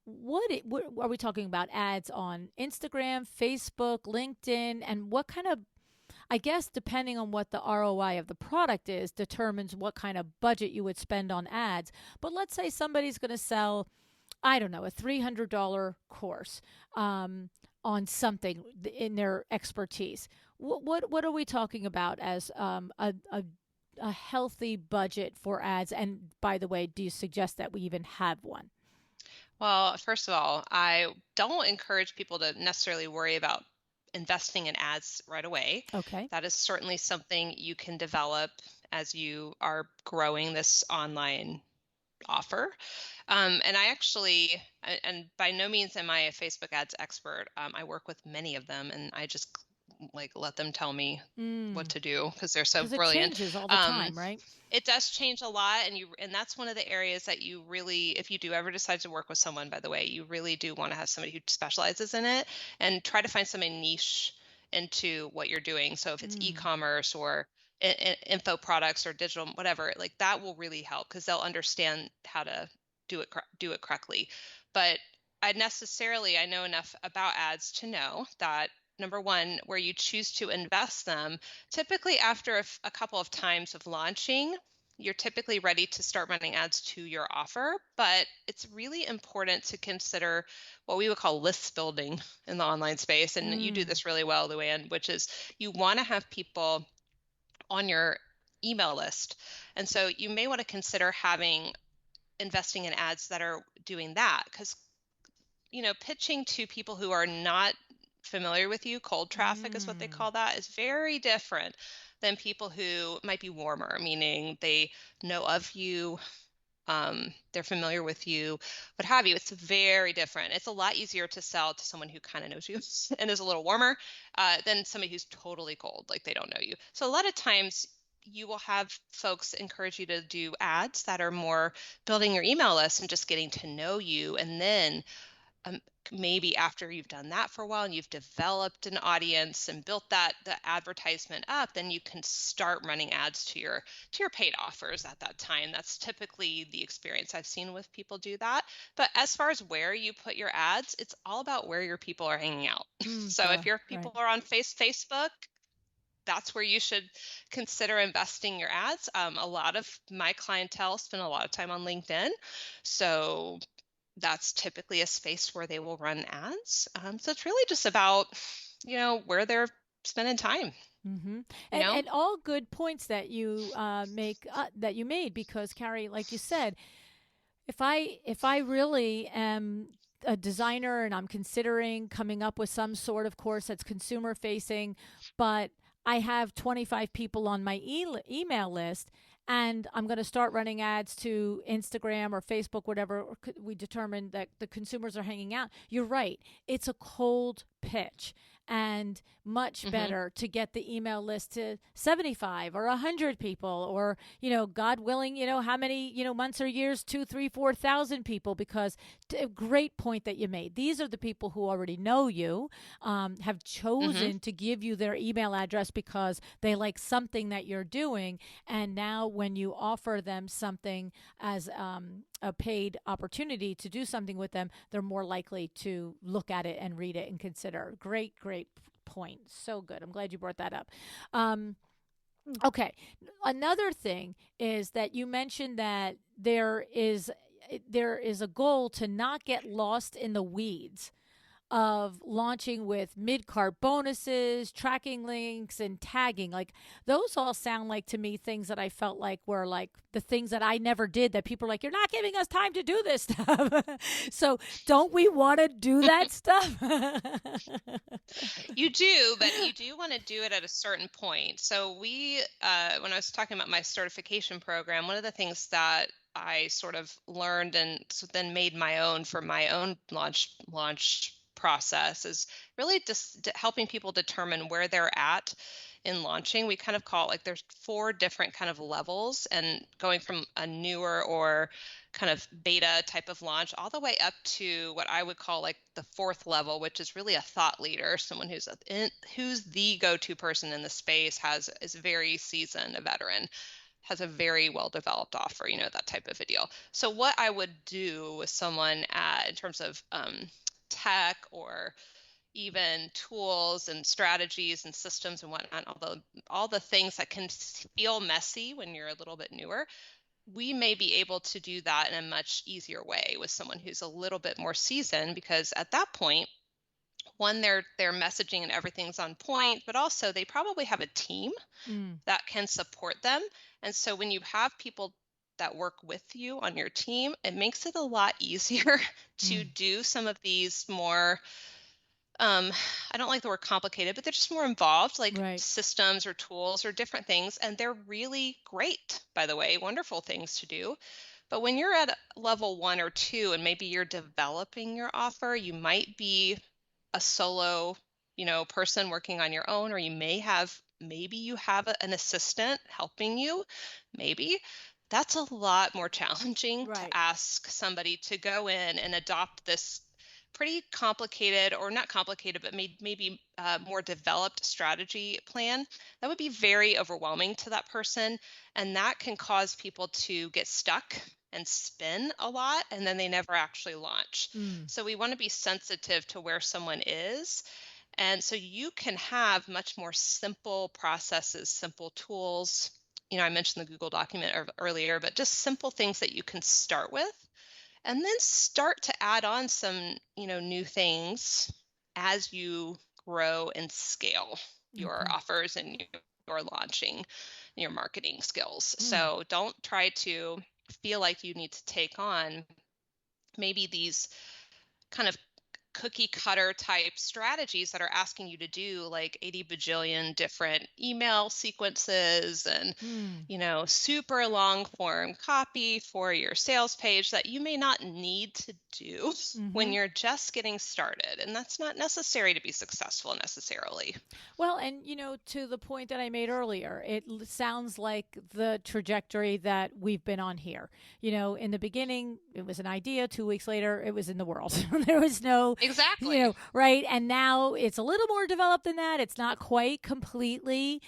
What are we talking about? Ads on Instagram, Facebook, LinkedIn, and what kind of, I guess, depending on what the ROI of the product is, determines what kind of budget you would spend on ads. But let's say somebody's going to sell, I don't know, a $300 course on something in their expertise. What are we talking about as a healthy budget for ads? And by the way, do you suggest that we even have one? Well, first of all, I don't encourage people to necessarily worry about investing in ads right away. Okay. That is certainly something you can develop as you are growing this online offer. And I actually, and by no means am I a Facebook ads expert. I work with many of them, and I just like let them tell me what Mm. to do because they're so Because it brilliant. changes all the Um, time, right? it does change a lot, and that's one of the areas that you really, if you do ever decide to work with someone, by the way, you really do want to have somebody who specializes in it and try to find somebody niche into what you're doing. So if it's Mm. e-commerce or info products or digital whatever, like that will really help because they'll understand how to do it correctly. But I know enough about ads to know that number one, where you choose to invest them, typically after a couple of times of launching, you're typically ready to start running ads to your offer. But it's really important to consider what we would call list building in the online space. And you do Mm. this really well, Luann, which is you want to have people on your email list. And so you may want to consider having investing in ads that are doing that because pitching to people who are not familiar with you, cold traffic is what they Mm. call that, is very different than people who might be warmer, meaning they know of you, they're familiar with you, what have you. It's very different. It's a lot easier to sell to someone who kind of knows you and is a little warmer than somebody who's totally cold, like they don't know you. So a lot of times you will have folks encourage you to do ads that are more building your email list and just getting to know you. And then um, maybe after you've done that for a while and you've developed an audience and built the advertisement up, then you can start running ads to your paid offers at that time. That's typically the experience I've seen with people do that. But as far as where you put your ads, it's all about where your people are hanging out. Mm. So if your Right. people are on Facebook, that's where you should consider investing your ads. A lot of my clientele spend a lot of time on LinkedIn. So that's typically a space where they will run ads. So it's really just about, where they're spending time, Mm-hmm. you know? And all good points that you make that you made, because Carrie, like you said, if I really am a designer and I'm considering coming up with some sort of course that's consumer facing, but I have 25 people on my email list, and I'm going to start running ads to Instagram or Facebook, whatever we determine that the consumers are hanging out. You're right. It's a cold pitch, and much Hmm. better to get the email list to 75 or 100 people, or God willing, how many months or years, 2 3 4,000 people, because a great point that you made. These are the people who already know you, have Hmm. chosen to give you their email address because they like something that you're doing. And now when you offer them something as a paid opportunity to do something with them, they're more likely to look at it and read it and consider. Great point. So good. I'm glad you brought that up. Um, okay. Another thing is that you mentioned that there is a goal to not get lost in the weeds of launching with mid cart bonuses, tracking links, and tagging. Like, those all sound like to me things that I felt like were like the things that I never did, that people are like, you're not giving us time to do this stuff. So, don't we want to do that stuff? You do, but you do want to do it at a certain point. So when I was talking about my certification program, one of the things that I sort of learned and so then made my own for my own launch process is really just helping people determine where they're at in launching. We kind of call it like there's four different kind of levels, and going from a newer or kind of beta type of launch all the way up to what I would call like the fourth level, which is really a thought leader, someone who's the go-to person in the space, is very seasoned, a veteran, has a very well developed offer, that type of a deal. So what I would do with someone in terms of tech or even tools and strategies and systems and whatnot, all the things that can feel messy when you're a little bit newer, we may be able to do that in a much easier way with someone who's a little bit more seasoned, because at that point, one, their messaging and everything's on point, but also they probably have a team Mm, that can support them. And so when you have people that work with you on your team, it makes it a lot easier to mm. do some of these more I don't like the word complicated, but they're just more involved, like Right. systems or tools or different things. And they're really great, by the way, wonderful things to do. But when you're at level 1 or 2, and maybe you're developing your offer, you might be a solo, person working on your own, or maybe you have an assistant helping you, maybe. That's a lot more challenging to Right. ask somebody to go in and adopt this pretty complicated, or not complicated, but maybe more developed strategy plan. That would be very overwhelming to that person. And that can cause people to get stuck and spin a lot, and then they never actually launch. Mm, So we want to be sensitive to where someone is. And so you can have much more simple processes, simple tools. I mentioned the Google document earlier, but just simple things that you can start with, and then start to add on some, new things as you grow and scale your okay. offers and your launching your marketing skills. Mm, So don't try to feel like you need to take on maybe these kind of cookie cutter type strategies that are asking you to do like 80 bajillion different email sequences and mm, super long form copy for your sales page that you may not need to do when mm-hmm. you're just getting started. And that's not necessary to be successful necessarily. Well, and to the point that I made earlier, it sounds like the trajectory that we've been on here. In the beginning, it was an idea. 2 weeks later, it was in the world. There was no, Exactly. right. And now it's a little more developed than that. It's not quite completely,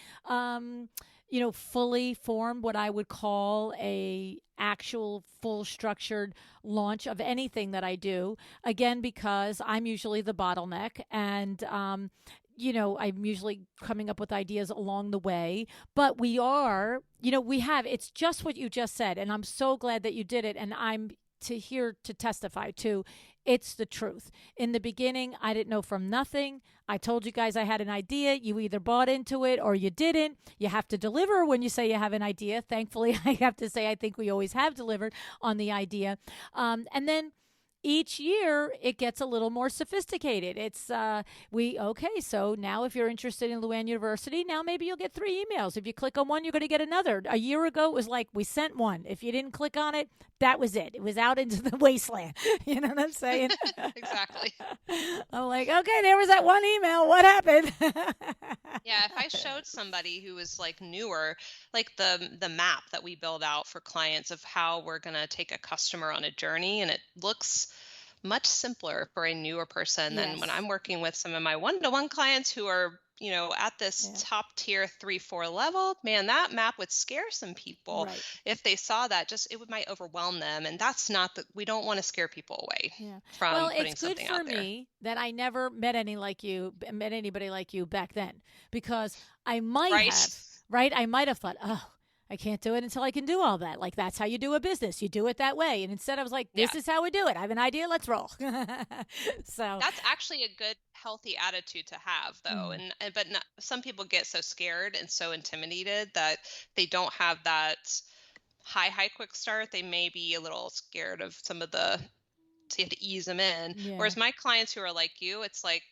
fully formed, what I would call a actual full structured launch of anything that I do. Again, because I'm usually the bottleneck, and I'm usually coming up with ideas along the way. But it's just what you just said. And I'm so glad that you did it. And I'm here to testify to it's the truth. In the beginning, I didn't know from nothing. I told you guys I had an idea. You either bought into it or you didn't. You have to deliver when you say you have an idea. Thankfully, I have to say I think we always have delivered on the idea. And then each year it gets a little more sophisticated. It's okay, so now if you're interested in Luann University, now maybe you'll get 3 emails. If you click on one, you're going to get another. A year ago it was like we sent one. If you didn't click on it, that was it. It was out into the wasteland. You know what I'm saying? Exactly. I'm like, okay, there was that one email. What happened? Yeah, if I showed somebody who was like newer, like the map that we build out for clients of how we're going to take a customer on a journey, and it looks much simpler for a newer person than when Yes. I'm working with some of my one-to-one clients who are, at this Yeah. top tier 3, 4 level. Man, that map would scare some people Right. if they saw that. Might overwhelm them, and that's not we don't want to scare people away Yeah. from Well, it's putting good something out for there. me that I never met anybody like you back then, because I might Right? have, right? I might have thought, oh, I can't do it until I can do all that. Like, that's how you do a business. You do it that way. And instead I was like, Yeah. this is how we do it. I have an idea. Let's roll. So, That's actually a good, healthy attitude to have, though. mm, And but not, some people get so scared and so intimidated that they don't have that high quick start. They may be a little scared of some of the, so you have to ease them in. yeah. Whereas my clients who are like you, it's like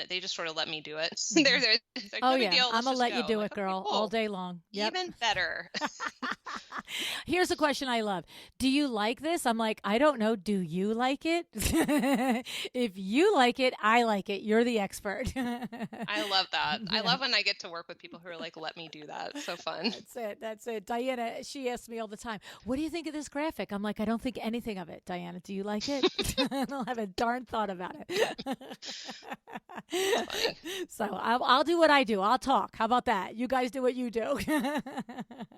they just sort of let me do it. Hmm. They're it's like, Oh, no big yeah. deal. I'm Let's going to just let you go. I'm do like, it, okay, girl, all cool. day long. Yep. Even better. Here's a question I love. Do you like this? I'm like, I don't know. Do you like it? If you like it, I like it. You're the expert. I love that. I Yeah. love when I get to work with people who are like, let me do that. It's so fun. That's it. That's it. Diana, she asks me all the time, what do you think of this graphic? I'm like, I don't think anything of it. Diana, do you like it? I don't have a darn thought about it. It's funny. So I'll do what I do. I'll talk. How about that? You guys do what you do.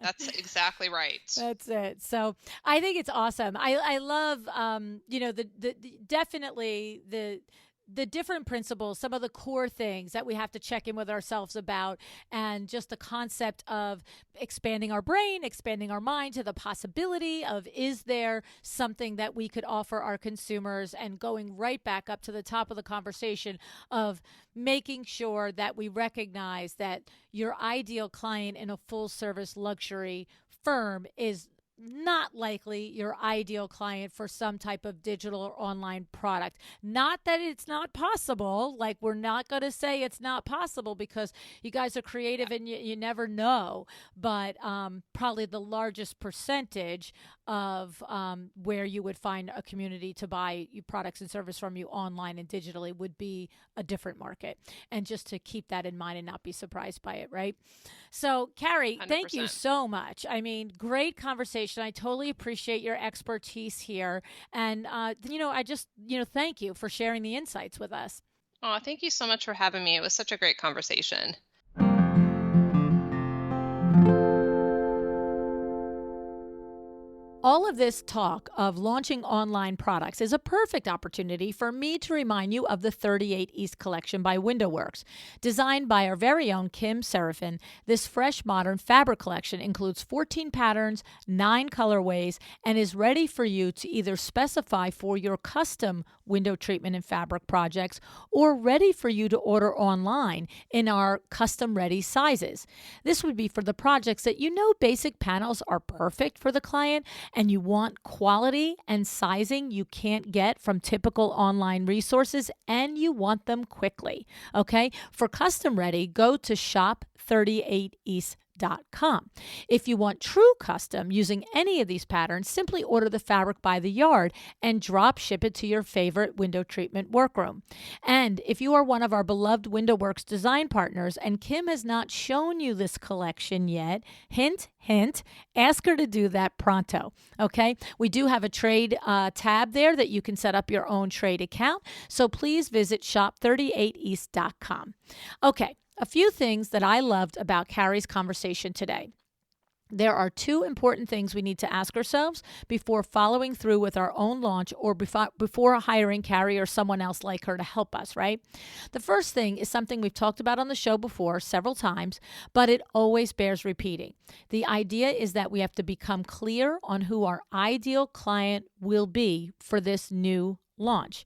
That's exactly right. That's it. So I think it's awesome. I love, definitely the different principles, some of the core things that we have to check in with ourselves about, and just the concept of expanding our brain, expanding our mind to the possibility of, is there something that we could offer our consumers, and going right back up to the top of the conversation of making sure that we recognize that your ideal client in a full service luxury firm is not likely your ideal client for some type of digital or online product. Not that it's not possible. Like, we're not going to say it's not possible, because you guys are creative and you never know. But probably the largest percentage of where you would find a community to buy products and service from you online and digitally would be a different market. And just to keep that in mind and not be surprised by it, right? So, Carrie, thank you 100%. so much. I mean, great conversation. I totally appreciate your expertise here. And, I just, thank you for sharing the insights with us. Oh, thank you so much for having me. It was such a great conversation. All of this talk of launching online products is a perfect opportunity for me to remind you of the 38 East collection by WindowWorks. Designed by our very own Kim Seraphin, this fresh modern fabric collection includes 14 patterns, 9 colorways, and is ready for you to either specify for your custom window treatment and fabric projects, or ready for you to order online in our custom ready sizes. This would be for the projects that basic panels are perfect for the client, and you want quality and sizing you can't get from typical online resources, and you want them quickly. Okay? For custom ready, go to shop38east.com. If you want true custom using any of these patterns, simply order the fabric by the yard and drop ship it to your favorite window treatment workroom. And if you are one of our beloved WindowWorks design partners and Kim has not shown you this collection yet, hint, hint, ask her to do that pronto. Okay? We do have a trade tab there that you can set up your own trade account. So please visit shop38east.com. Okay. A few things that I loved about Carrie's conversation today. There are 2 important things we need to ask ourselves before following through with our own launch, or before hiring Carrie or someone else like her to help us, right? The first thing is something we've talked about on the show before several times, but it always bears repeating. The idea is that we have to become clear on who our ideal client will be for this new launch.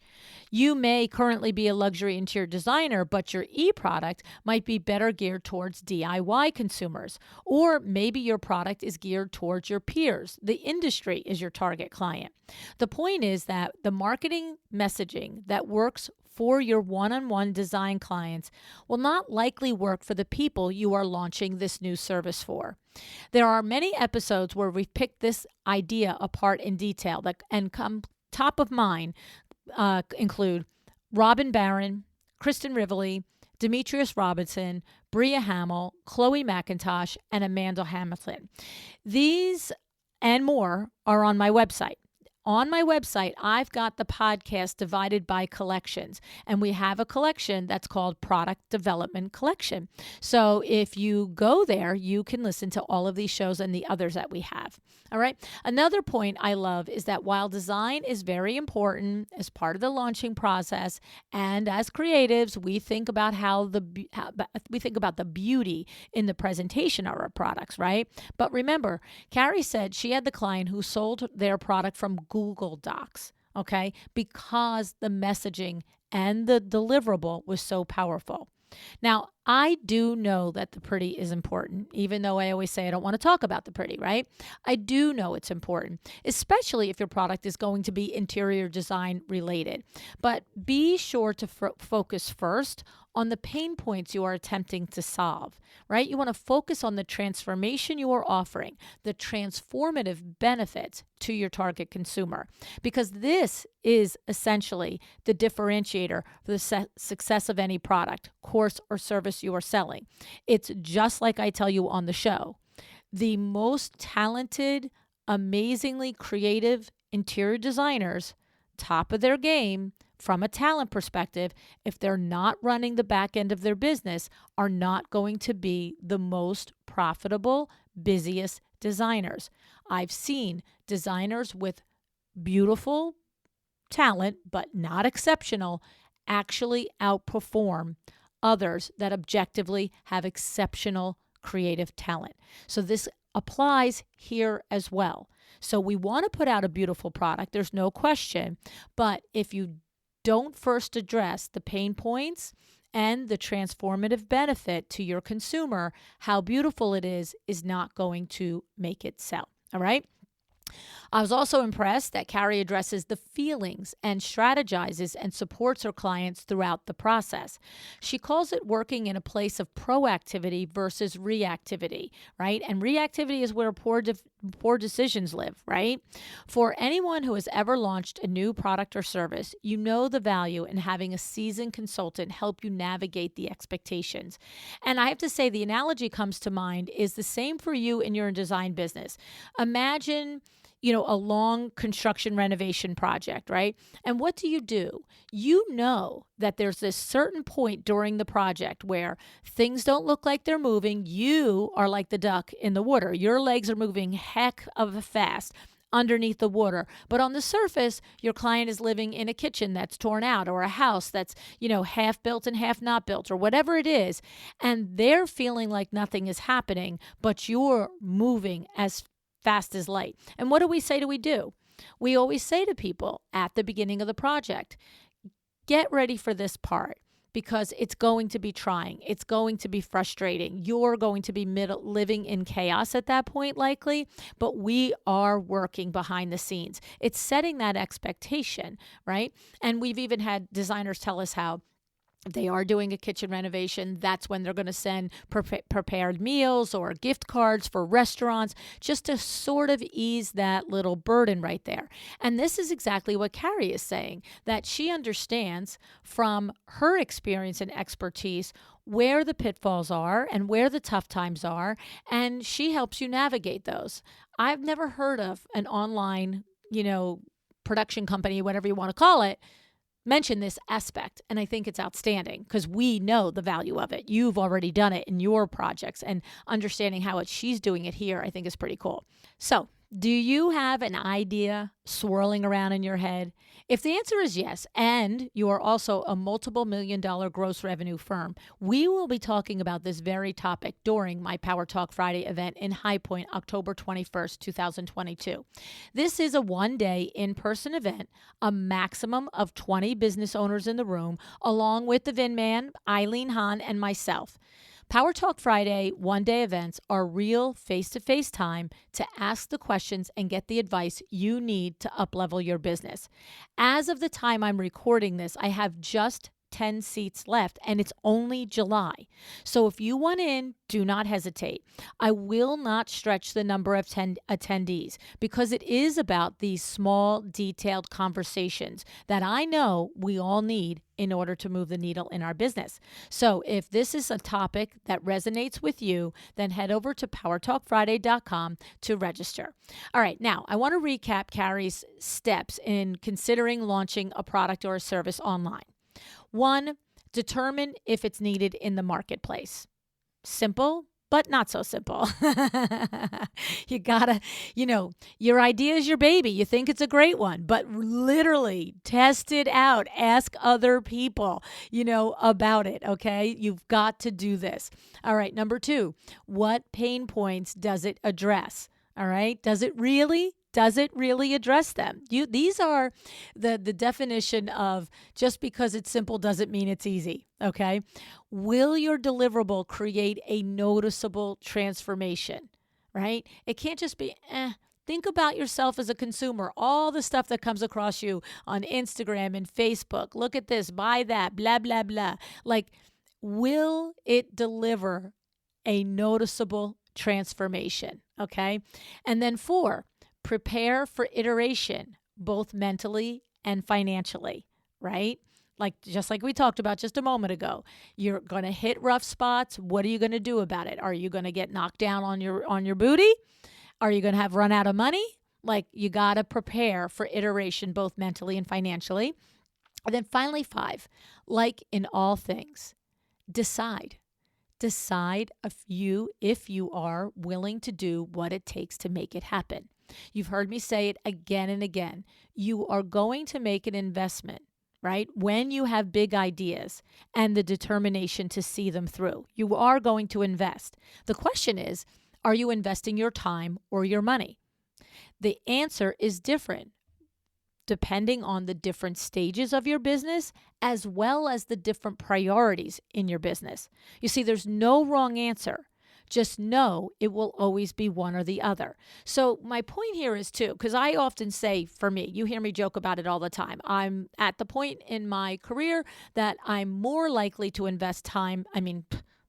You may currently be a luxury interior designer, but your e-product might be better geared towards DIY consumers. Or maybe your product is geared towards your peers. The industry is your target client. The point is that the marketing messaging that works for your one-on-one design clients will not likely work for the people you are launching this new service for. There are many episodes where we've picked this idea apart in detail and come top of mind include Robin Barron, Kristen Rivoli, Demetrius Robinson, Bria Hamill, Chloe McIntosh, and Amanda Hamilton. These and more are on my website. On my website, I've got the podcast divided by collections, and we have a collection that's called Product Development Collection. So if you go there, you can listen to all of these shows and the others that we have. All right. Another point I love is that while design is very important as part of the launching process, and as creatives, we think about the beauty in the presentation of our products, right? But remember, Carrie said she had the client who sold their product from Google Docs, okay, because the messaging and the deliverable was so powerful. Now, I do know that the pretty is important, even though I always say I don't want to talk about the pretty, right? I do know it's important, especially if your product is going to be interior design related. But be sure to focus first on the pain points you are attempting to solve, right? You want to focus on the transformation you are offering, the transformative benefits to your target consumer, because this is essentially the differentiator for the success of any product, course, or service you are selling. It's just like I tell you on the show. The most talented, amazingly creative interior designers, top of their game from a talent perspective, if they're not running the back end of their business, are not going to be the most profitable, busiest designers. I've seen designers with beautiful talent, but not exceptional, actually outperform others that objectively have exceptional creative talent. So this applies here as well. So we want to put out a beautiful product, there's no question, but if you don't first address the pain points and the transformative benefit to your consumer, how beautiful it is not going to make it sell. All right. I was also impressed that Carrie addresses the feelings and strategizes and supports her clients throughout the process. She calls it working in a place of proactivity versus reactivity, right? And reactivity is where poor decisions live, right? For anyone who has ever launched a new product or service, you know the value in having a seasoned consultant help you navigate the expectations. And I have to say, the analogy comes to mind is the same for you in your design business. Imagine a long construction renovation project, right? And what do? You know that there's this certain point during the project where things don't look like they're moving. You are like the duck in the water. Your legs are moving heck of fast underneath the water. But on the surface, your client is living in a kitchen that's torn out or a house that's, half built and half not built or whatever it is. And they're feeling like nothing is happening, but you're moving as fast as light. And what do we say? We always say to people at the beginning of the project, get ready for this part because it's going to be trying. It's going to be frustrating. You're going to be living in chaos at that point, likely, but we are working behind the scenes. It's setting that expectation, right? And we've even had designers tell us how they are doing a kitchen renovation. That's when they're going to send prepared meals or gift cards for restaurants just to sort of ease that little burden right there. And this is exactly what Carrie is saying, that she understands from her experience and expertise where the pitfalls are and where the tough times are, and she helps you navigate those. I've never heard of an online, production company, whatever you want to call it, mention this aspect, and I think it's outstanding because we know the value of it. You've already done it in your projects, and understanding how she's doing it here, I think is pretty cool. So, do you have an idea swirling around in your head? If the answer is yes, and you are also a multiple $1,000,000 gross revenue firm, we will be talking about this very topic during my Power Talk Friday event in High Point, October 21st, 2022. This is a one-day in-person event, a maximum of 20 business owners in the room, along with the Vinman, Eileen Hahn, and myself. Power Talk Friday one-day events are real face-to-face time to ask the questions and get the advice you need to up-level your business. As of the time I'm recording this, I have just 10 seats left, and it's only July. So if you want in, do not hesitate. I will not stretch the number of attendees because it is about these small, detailed conversations that I know we all need in order to move the needle in our business. So if this is a topic that resonates with you, then head over to powertalkfriday.com to register. All right, now I want to recap Carrie's steps in considering launching a product or a service online. 1, determine if it's needed in the marketplace. Simple, but not so simple. You gotta, your idea is your baby. You think it's a great one, but literally test it out. Ask other people, about it, okay? You've got to do this. All right, number 2, what pain points does it address? All right, does it really address them? These are the definition of just because it's simple doesn't mean it's easy, okay? Will your deliverable create a noticeable transformation, right? It can't just be, Think about yourself as a consumer, all the stuff that comes across you on Instagram and Facebook. Look at this, buy that, blah, blah, blah. Like, Will it deliver a noticeable transformation? Okay. And then 4, prepare for iteration, both mentally and financially, right? Just like we talked about just a moment ago, you're going to hit rough spots. What are you going to do about it? Are you going to get knocked down on your booty? Are you going to have run out of money? You got to prepare for iteration, both mentally and financially. And then finally, 5, like in all things, decide. Decide if you are willing to do what it takes to make it happen. You've heard me say it again and again. You are going to make an investment, right? When you have big ideas and the determination to see them through, you are going to invest. The question is, are you investing your time or your money? The answer is different depending on the different stages of your business, as well as the different priorities in your business. You see, there's no wrong answer. Just know it will always be one or the other. So my point here is too, because I often say, for me, you hear me joke about it all the time. I'm at the point in my career that I'm more likely to invest time.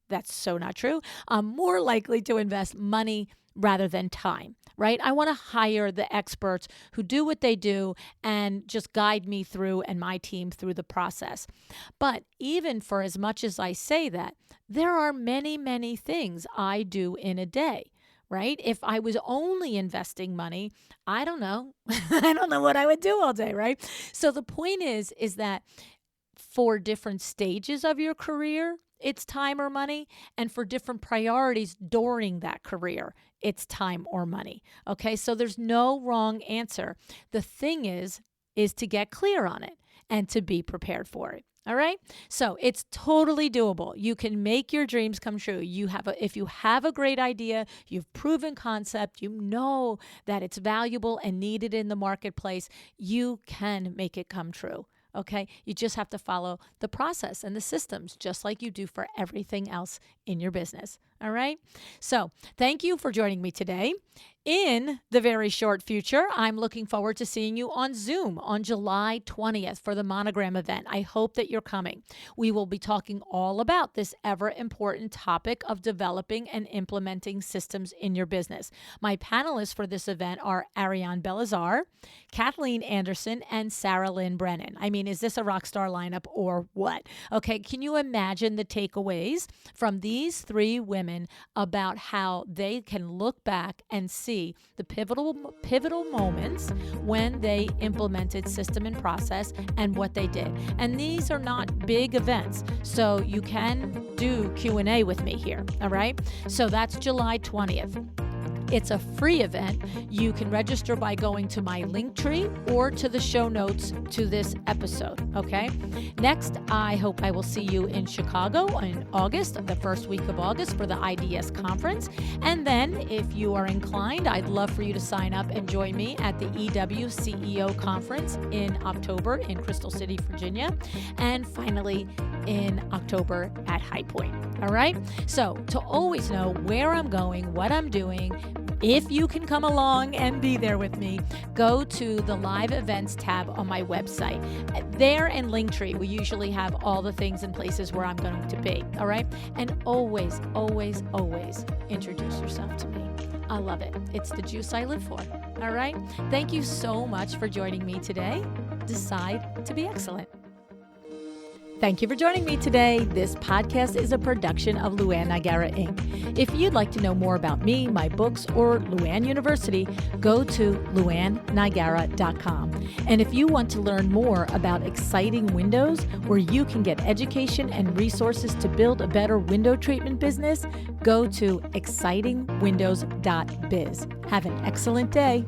That's so not true. I'm more likely to invest money rather than time, right? I want to hire the experts who do what they do and just guide me through and my team through the process. But even for as much as I say that, there are many, many things I do in a day, right? If I was only investing money, I don't know. I don't know what I would do all day, right? So the point is that for different stages of your career, it's time or money. And for different priorities during that career, it's time or money. Okay, so there's no wrong answer. The thing is to get clear on it and to be prepared for it. All right. So it's totally doable. You can make your dreams come true. If you have a great idea, you've proven concept, you know that it's valuable and needed in the marketplace, you can make it come true. Okay. You just have to follow the process and the systems, just like you do for everything else in your business. All right. So thank you for joining me today. In the very short future, I'm looking forward to seeing you on Zoom on July 20th for the Monogram event. I hope that you're coming. We will be talking all about this ever important topic of developing and implementing systems in your business. My panelists for this event are Ariane Belazar, Kathleen Anderson, and Sarah Lynn Brennan. Is this a rock star lineup or what? Okay, can you imagine the takeaways from these 3 women about how they can look back and see the pivotal moments when they implemented system and process and what they did. And these are not big events, so you can do Q&A with me here, all right? So that's July 20th. It's a free event. You can register by going to my Linktree or to the show notes to this episode, okay? Next, I hope I will see you in Chicago in August, the first week of August for the IDS conference. And then, if you are inclined, I'd love for you to sign up and join me at the EW CEO conference in October in Crystal City, Virginia. And finally, in October at High Point, all right? So, to always know where I'm going, what I'm doing, if you can come along and be there with me, go to the live events tab on my website. There in Linktree, we usually have all the things and places where I'm going to be, all right? And always, always, always introduce yourself to me. I love it. It's the juice I live for, all right? Thank you so much for joining me today. Decide to be excellent. Thank you for joining me today. This podcast is a production of Luann Nigara, Inc. If you'd like to know more about me, my books, or Luann University, go to luannnigara.com. And if you want to learn more about exciting windows, where you can get education and resources to build a better window treatment business, go to excitingwindows.biz. Have an excellent day.